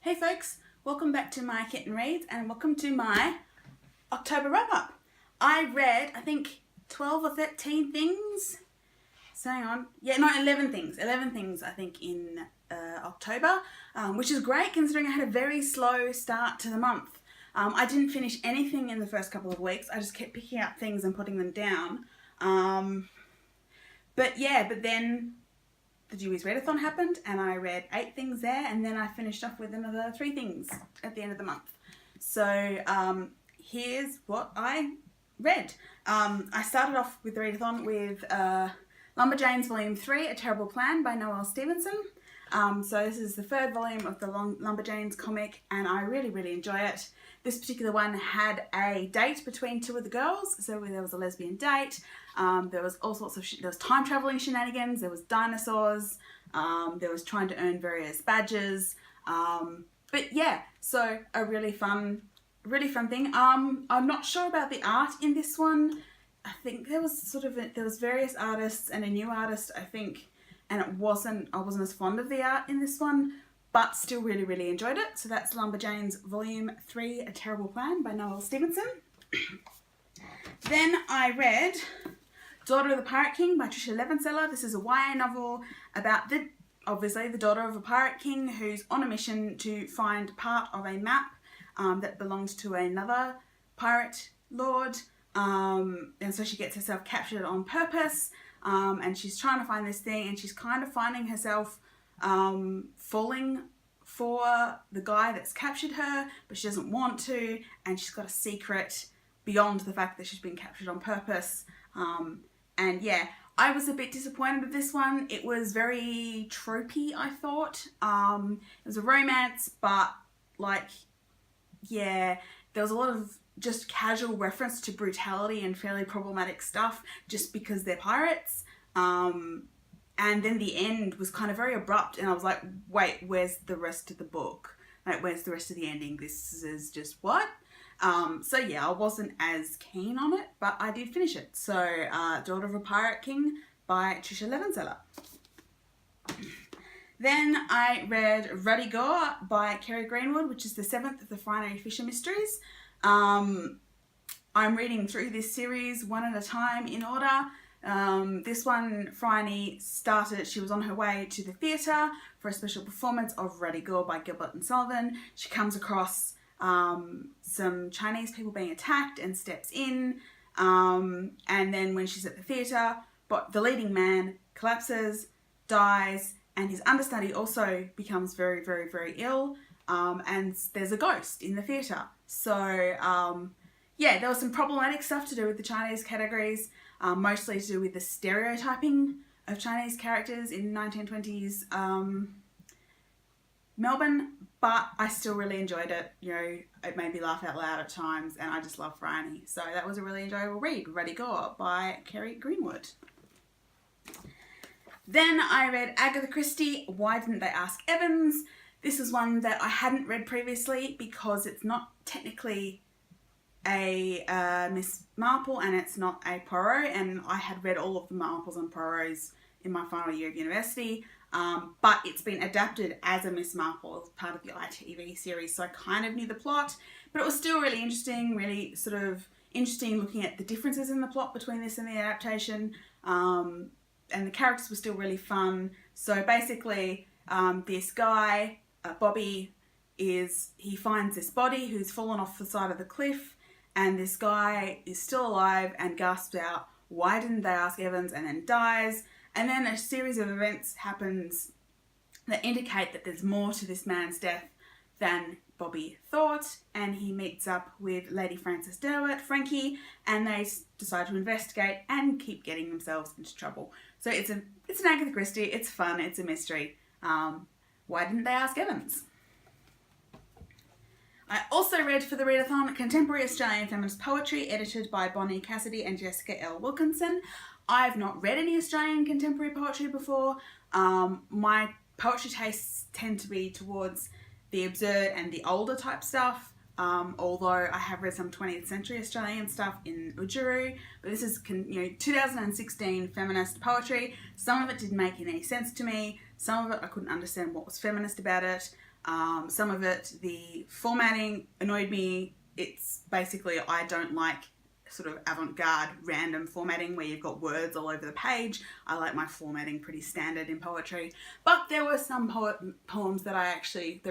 Hey folks, welcome back to my Kitten Reads and welcome to my October wrap-up. I read, I think, 12 or 13 things. So hang on. Yeah, no, 11 things. 11 things, I think, in October, which is great considering I had a very slow start to the month. I didn't finish anything in the first couple of weeks. I just kept picking up things and putting them down. But then the Dewey's Readathon happened and I read 8 things there, and then I finished off with another 3 things at the end of the month. So here's what I read. I started off with the Readathon with Lumberjanes Volume 3, A Terrible Plan by Noelle Stevenson. So this is the 3rd volume of the Lumberjanes comic and I really enjoy it. This particular one had a date between 2 of the girls, so there was a lesbian date. There was all sorts of there was time traveling shenanigans, there was dinosaurs, there was trying to earn various badges. But yeah, so a really fun thing. I'm not sure about the art in this one. I think there was various artists and a new artist, I think, and I wasn't as fond of the art in this one, but still really enjoyed it. So that's Lumberjanes Volume 3, A Terrible Plan by Noelle Stevenson. Then I read Daughter of the Pirate King by Tricia Levenseller. This is a YA novel about obviously the daughter of a pirate king who's on a mission to find part of a map that belongs to another pirate lord. And so she gets herself captured on purpose, and she's trying to find this thing, and she's kind of finding herself falling for the guy that's captured her, but she doesn't want to, and she's got a secret beyond the fact that she's been captured on purpose. And yeah, I was a bit disappointed with this one. It was very tropey, I thought. It was a romance, but like, yeah, there was a lot of just casual reference to brutality and fairly problematic stuff just because they're pirates. And then the end was kind of very abrupt and I was like, wait, where's the rest of the book? Like, where's the rest of the ending? This is just what? So yeah, I wasn't as keen on it, but I did finish it. So Daughter of a Pirate King by Tricia Levenseller. Then I read Ruddy, Gore by Kerry Greenwood, which is the 7th of the Friday Fisher Mysteries. I'm reading through this series one at a time in order. This one, Phryne started, she was on her way to the theatre for a special performance of Ruddy, Gore by Gilbert and Sullivan. She comes across some Chinese people being attacked and steps in. And then when she's at the theatre, but the leading man collapses, dies, and his understudy also becomes very ill. And there's a ghost in the theatre. So yeah, there was some problematic stuff to do with the Chinese categories, mostly to do with the stereotyping of Chinese characters in 1920s Melbourne, but I still really enjoyed it. You know, it made me laugh out loud at times, and I just love Phryne. So that was a really enjoyable read, Ruddy, Gore by Kerry Greenwood. Then I read Agatha Christie, Why Didn't They Ask Evans? This is one that I hadn't read previously because it's not technically a Miss Marple and it's not a Poirot, and I had read all of the Marples and Poirots in my final year of university, but it's been adapted as a Miss Marple as part of the ITV series, so I kind of knew the plot, but it was still really interesting, really sort of interesting looking at the differences in the plot between this and the adaptation, and the characters were still really fun. So basically, this guy, Bobby, he finds this body who's fallen off the side of the cliff, and this guy is still alive and gasps out, why didn't they ask Evans, and then dies. And then a series of events happens that indicate that there's more to this man's death than Bobby thought, and he meets up with Lady Frances Derwent, Frankie, and they decide to investigate and keep getting themselves into trouble. So it's an Agatha Christie, it's fun, it's a mystery. Why didn't they ask Evans? I also read for the Readathon Contemporary Australian Feminist Poetry, edited by Bonny, Cassidy and Jessica L. Wilkinson. I've not read any Australian contemporary poetry before. My poetry tastes tend to be towards the absurd and the older type stuff, although I have read some 20th century Australian stuff in Ujuru, but this is 2016 feminist poetry. Some of it didn't make any sense to me, some of it I couldn't understand what was feminist about it. Some of it, the formatting annoyed me. It's basically, I don't like sort of avant-garde random formatting where you've got words all over the page. I like my formatting pretty standard in poetry. But there were some poems that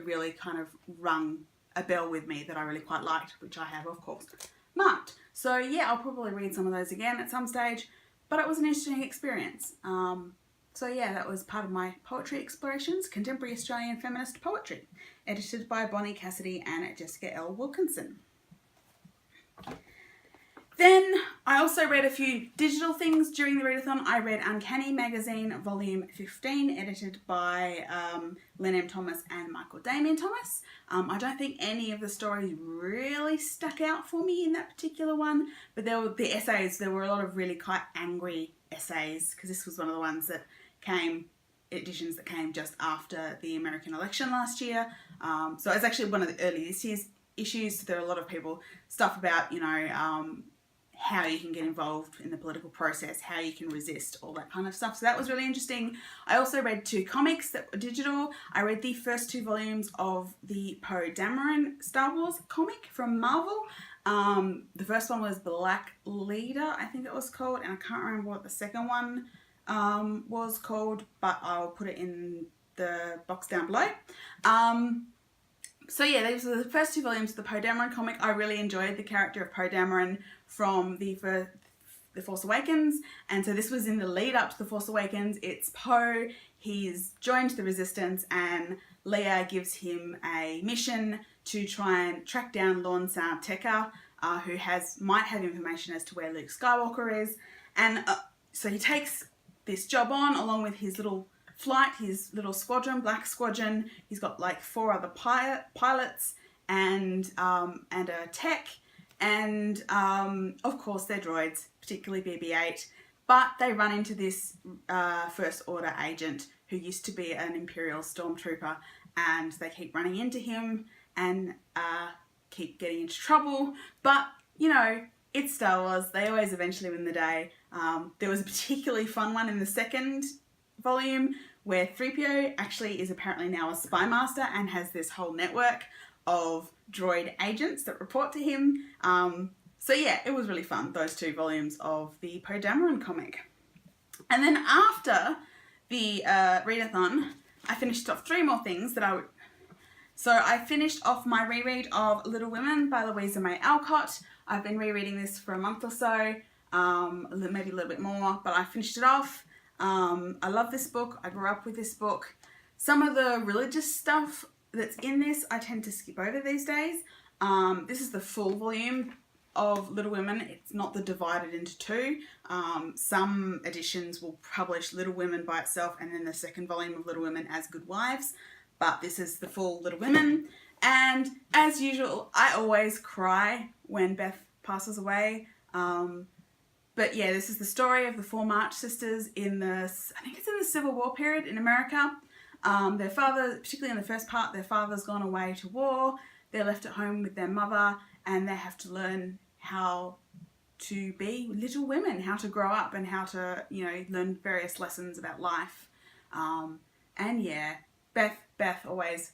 really kind of rung a bell with me that I really quite liked, which I have, of course, marked. So yeah, I'll probably read some of those again at some stage, but it was an interesting experience. So yeah, that was part of my poetry explorations, Contemporary Australian Feminist Poetry, edited by Bonny, Cassidy and Jessica L. Wilkinson. Then I also read a few digital things during the readathon. I read Uncanny magazine, volume 15, edited by Lynne M. Thomas and Michael Damian Thomas. I don't think any of the stories really stuck out for me in that particular one, but there were a lot of really quite angry essays, because this was one of the ones that editions that came just after the American election last year. So it's actually one of the early this year's issues. So there are a lot of stuff about, how you can get involved in the political process, how you can resist, all that kind of stuff. So that was really interesting. I also read 2 comics that were digital. I read the first 2 volumes of the Poe Dameron Star Wars comic from Marvel. The first one was Black Leader, I think it was called, and I can't remember what the second one was called, but I'll put it in the box down below. So yeah, these were the first 2 volumes of the Poe Dameron comic. I really enjoyed the character of Poe Dameron from the Force Awakens, and so this was in the lead up to the Force Awakens. It's Poe, he's joined the Resistance, and Leia gives him a mission to try and track down Lorn San Tekka, who might have information as to where Luke Skywalker is, and so he takes this job on along with his little flight, his little squadron, Black Squadron. He's got like 4 other pilots and a tech, and of course they're droids, particularly BB-8, but they run into this First Order agent who used to be an Imperial stormtrooper, and they keep running into him and keep getting into trouble. But it's Star Wars, they always eventually win the day. There was a particularly fun one in the second volume where 3PO actually is apparently now a spy master and has this whole network of droid agents that report to him. So yeah, it was really fun, those 2 volumes of the Poe Dameron comic. And then after the readathon, I finished off 3 more things So I finished off my reread of Little Women by Louisa May Alcott. I've been rereading this for a month or so, maybe a little bit more, but I finished it off. I love this book. I grew up with this book. Some of the religious stuff that's in this I tend to skip over these days. This is the full volume of Little Women. It's not the divided into 2. Some editions will publish Little Women by itself and then the second volume of Little Women as Good Wives, but this is the full Little Women. And as usual, I always cry when Beth passes away. But yeah, this is the story of the 4 March sisters I think it's in the Civil War period in America. Their father, particularly in the first part, their father's gone away to war. They're left at home with their mother, and they have to learn how to be little women, how to grow up, and how to, learn various lessons about life. And yeah, Beth always,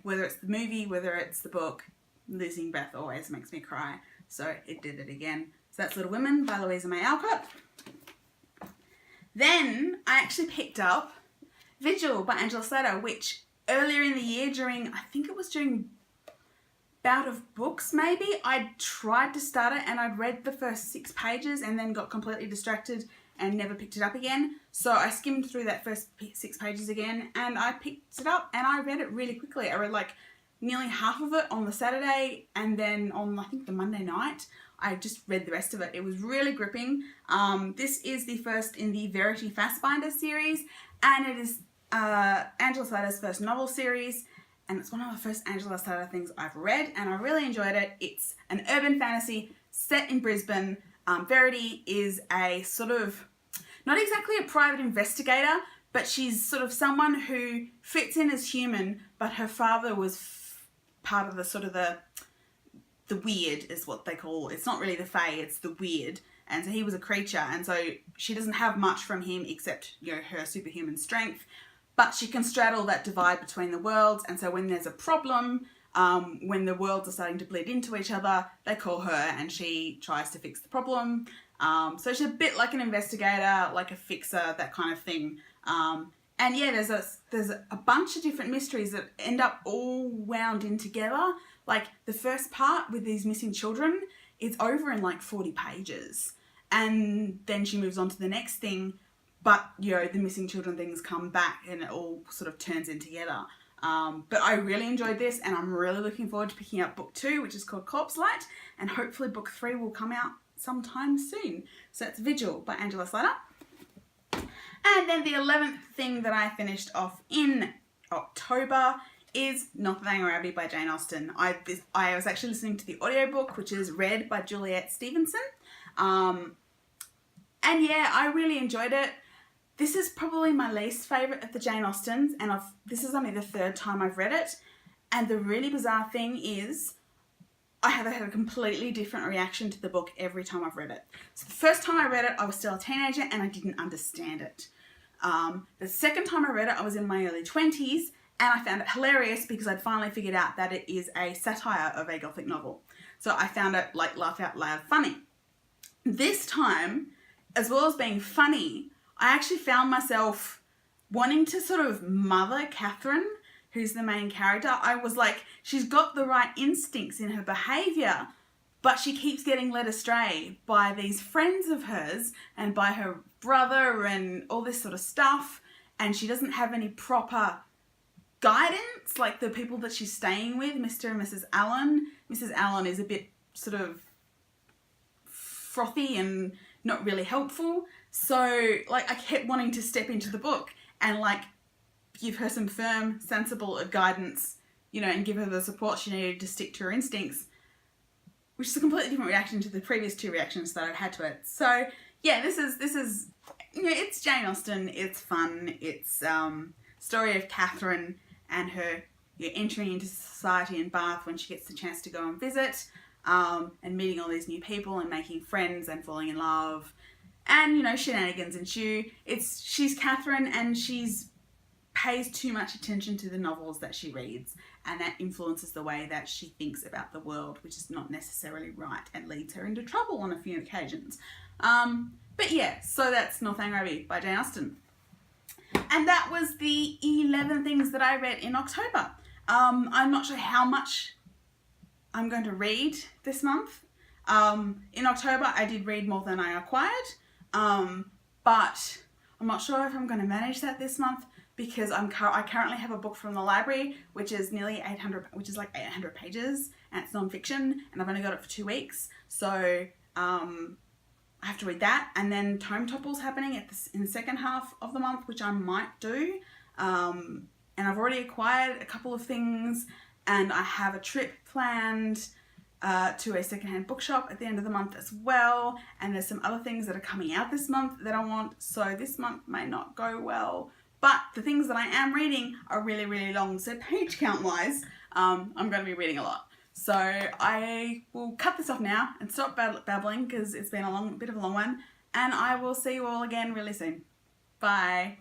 whether it's the movie, whether it's the book, losing Beth always makes me cry. So it did it again. So that's Little Women by Louisa May Alcott. Then I actually picked up Vigil by Angela Slatter, which earlier in the year during Bout of Books maybe, I tried to start it and I'd read the first 6 pages and then got completely distracted and never picked it up again. So I skimmed through that first 6 pages again and I picked it up and I read it really quickly. I read like nearly half of it on the Saturday, and then on I think the Monday night I just read the rest of it. It was really gripping. This is the first in the Verity Fassbinder series, and it is Angela Slatter's first novel series, and it's one of the first Angela Slatter things I've read, and I really enjoyed it. It's an urban fantasy set in Brisbane. Verity is a sort of, not exactly a private investigator, but she's sort of someone who fits in as human, but her father was part of the sort of the weird is what they call, it's not really the fae, it's the weird. And so he was a creature, and so she doesn't have much from him except, her superhuman strength. but she can straddle that divide between the worlds, and so when there's a problem, when the worlds are starting to bleed into each other, they call her and she tries to fix the problem. So she's a bit like an investigator, like a fixer, that kind of thing. And yeah, there's a bunch of different mysteries that end up all wound in together. Like the first part with these missing children, it's over in like 40 pages. And then she moves on to the next thing. But, you know, the missing children things come back and it all sort of turns in together. But I really enjoyed this, and I'm really looking forward to picking up book 2, which is called Corpse Light. And hopefully book 3 will come out sometime soon. So it's Vigil by Angela Slatter. And then the 11th thing that I finished off in October is Northanger Abbey by Jane Austen. I was actually listening to the audiobook, which is read by Juliet Stevenson. And yeah, I really enjoyed it. This is probably my least favourite of the Jane Austens, and this is only the 3rd time I've read it. And the really bizarre thing is, I have had a completely different reaction to the book every time I've read it. So the first time I read it, I was still a teenager and I didn't understand it. The second time I read it, I was in my early 20s, and I found it hilarious because I'd finally figured out that it is a satire of a Gothic novel. So I found it like laugh out loud funny. This time, as well as being funny, I actually found myself wanting to sort of mother Catherine, who's the main character. I was like, she's got the right instincts in her behaviour, but she keeps getting led astray by these friends of hers and by her brother and all this sort of stuff, and she doesn't have any proper guidance, like the people that she's staying with, Mr. and Mrs. Allen. Mrs. Allen is a bit sort of frothy and not really helpful. So, like, I kept wanting to step into the book and, like, give her some firm, sensible guidance, you know, and give her the support she needed to stick to her instincts, which is a completely different reaction to the previous 2 reactions that I've had to it. So, yeah, this is, you know, it's Jane Austen, it's fun, it's story of Catherine and her, you know, entering into society in Bath when she gets the chance to go and visit, and meeting all these new people and making friends and falling in love. And, you know, shenanigans ensue. She's Catherine, and she's pays too much attention to the novels that she reads, and that influences the way that she thinks about the world, which is not necessarily right and leads her into trouble on a few occasions. But yeah, so that's Northanger Abbey by Jane Austen. And that was the 11 things that I read in October. I'm not sure how much I'm going to read this month. In October, I did read more than I acquired, but I'm not sure if I'm going to manage that this month, because I currently have a book from the library, which is nearly 800, which is like 800 pages, and it's non-fiction, and I've only got it for 2 weeks. So, I have to read that, and then Tome Topple's happening in the second half of the month, which I might do. And I've already acquired a couple of things, and I have a trip planned to a secondhand bookshop at the end of the month as well, and there's some other things that are coming out this month that I want, so this month may not go well. But the things that I am reading are really, really long, so page count wise, I'm going to be reading a lot. So I will cut this off now and stop babbling, because it's been a bit of a long one, and I will see you all again really soon. Bye.